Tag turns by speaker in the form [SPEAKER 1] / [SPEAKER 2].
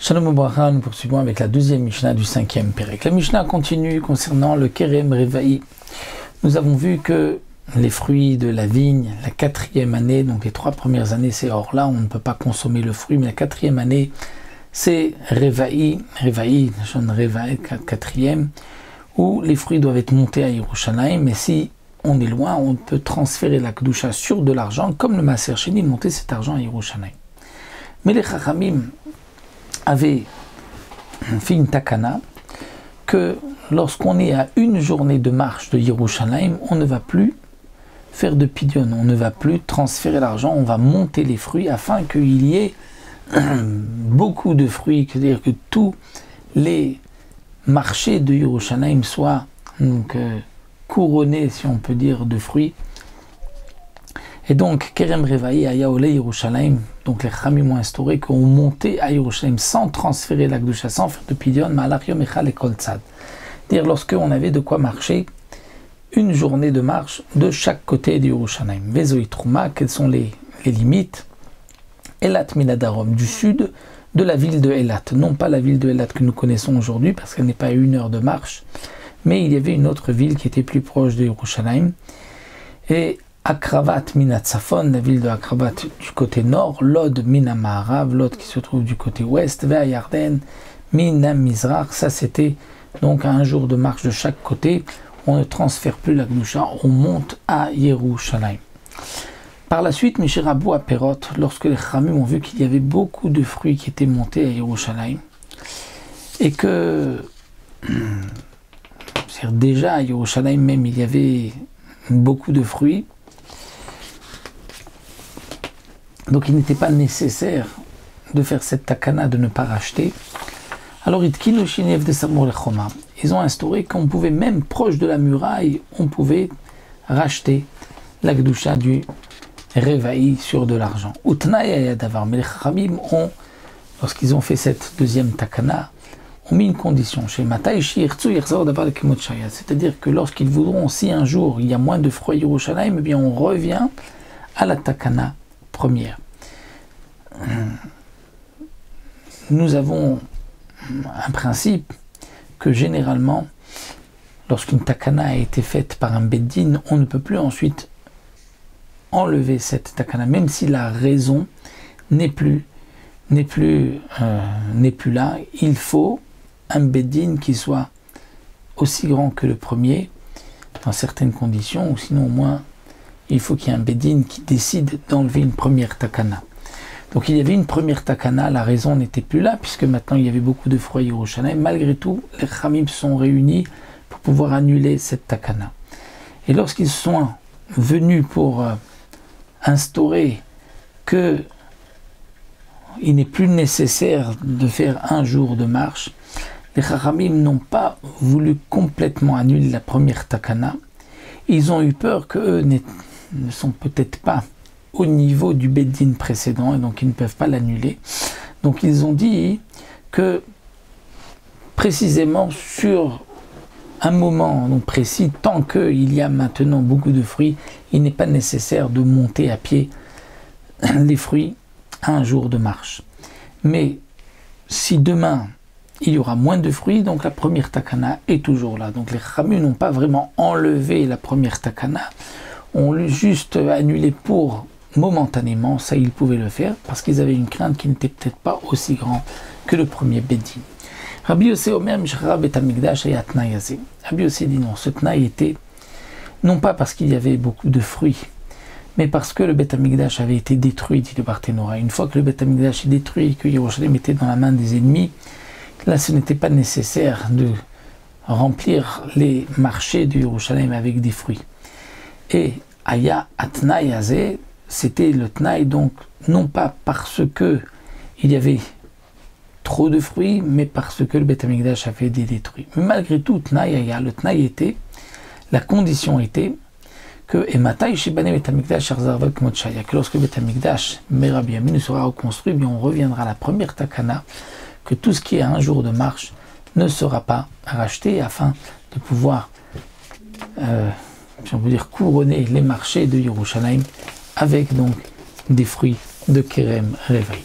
[SPEAKER 1] Shalom Obracha, nous poursuivons avec la deuxième Mishnah du cinquième Pérec. La Mishnah continue concernant le Kerem Revaï. Nous avons vu que les fruits de la vigne, la quatrième année, donc les 3 premières années c'est hors là, on ne peut pas consommer le fruit, mais la quatrième année c'est Revaï, quatrième, où les fruits doivent être montés à Yerushalayim, mais si on est loin, on peut transférer la Kedusha sur de l'argent, comme le Maaser Sheni, monter cet argent à Yerushalayim. Mais les Chachamim avait fait une takana que lorsqu'on est à une journée de marche de Yerushalayim, on ne va plus faire de pidyon, on ne va plus transférer l'argent, on va monter les fruits afin qu'il y ait beaucoup de fruits, c'est-à-dire que tous les marchés de Yerushalayim soient donc, couronnés, si on peut dire, de fruits. Et donc, Kerem Revaï, Ayaole Yerushalayim, donc les Chachamim ont instauré qu'on montait à Yerushalayim sans transférer la Kedusha, sans faire de pidyon, Ma'alach Yom Echad Lekol Tzad. C'est-à-dire lorsqu'on avait de quoi marcher une journée de marche de chaque côté de Yerushalayim. Vezoï Trouma, quelles sont les limites? Elat Minadarom, du sud de la ville de Elat. Non pas la ville de Elat que nous connaissons aujourd'hui, parce qu'elle n'est pas à 1 heure de marche, mais il y avait une autre ville qui était plus proche de Yerushalayim. Et Akravat Minatsafon, la ville de Akravat du côté nord, Lod Minamaharav, Lod qui se trouve du côté ouest, Vea Yarden, Minam Mizrach, ça c'était donc à 1 jour de marche de chaque côté. On ne transfère plus la Kedusha, on monte à Yerushalayim. Par la suite, Mishirabu à Perot, lorsque les Chachamim ont vu qu'il y avait beaucoup de fruits qui étaient montés à Yerushalayim, et que déjà à Yerushalayim même il y avait beaucoup de fruits, donc il n'était pas nécessaire de faire cette takana, de ne pas racheter. Alors ils ont instauré qu'on pouvait, même proche de la muraille, on pouvait racheter la Kedusha du Revaï sur de l'argent. Mais les Chachamim ont, lorsqu'ils ont fait cette deuxième takana, ont mis une condition chez Matai, c'est-à-dire que lorsqu'ils voudront, si un jour il y a moins de fruits à Yerushalayim, eh bien on revient à la takana première. Nous avons un principe que généralement, lorsqu'une takana a été faite par un beddin, on ne peut plus ensuite enlever cette takana, même si la raison n'est plus là. Il faut un beddin qui soit aussi grand que le premier, dans certaines conditions, ou sinon au moins il faut qu'il y ait un beddin qui décide d'enlever une première takana. Donc il y avait une première takana, la raison n'était plus là, puisque maintenant il y avait beaucoup de fruits à Yerushalayim. Malgré tout, les Chachamim sont réunis pour pouvoir annuler cette takana. Et lorsqu'ils sont venus pour instaurer que il n'est plus nécessaire de faire 1 jour de marche, les Chachamim n'ont pas voulu complètement annuler la première takana. Ils ont eu peur qu'eux ne sont peut-être pas au niveau du beddin précédent, et donc ils ne peuvent pas l'annuler. Donc ils ont dit que précisément sur un moment donc précis, tant qu'il y a maintenant beaucoup de fruits, il n'est pas nécessaire de monter à pied les fruits à 1 jour de marche. Mais si demain il y aura moins de fruits, donc la première takana est toujours là. Donc les Chachamim n'ont pas vraiment enlevé la première takana, ont juste annulé pour momentanément, ça ils pouvaient le faire, parce qu'ils avaient une crainte qui n'était peut-être pas aussi grand que le premier beddin. Rabbi Yossé Omer Mishra Bet Hamikdash Hayat Tnai Hazé. Rabbi Yossé dit non, ce Tnai était non pas parce qu'il y avait beaucoup de fruits, mais parce que le Bet Hamikdash avait été détruit, dit le Barthénora. Une fois que le Bet Hamikdash est détruit et que Yerushalayim était dans la main des ennemis, là ce n'était pas nécessaire de remplir les marchés de Yerushalayim avec des fruits. Et Aya Atnai Hazé, c'était le Tnaï, donc non pas parce que il y avait trop de fruits, mais parce que le Bet Hamikdash avait été détruit. Mais malgré tout, le Tnaï était, la condition était que lorsque le Bet Hamikdash, Rabbi Yamin, sera reconstruit, bien on reviendra à la première takana, que tout ce qui est à 1 jour de marche ne sera pas racheté, afin de pouvoir, si on peut dire, couronner les marchés de Yerushalayim avec donc des fruits de Kerem Revaï.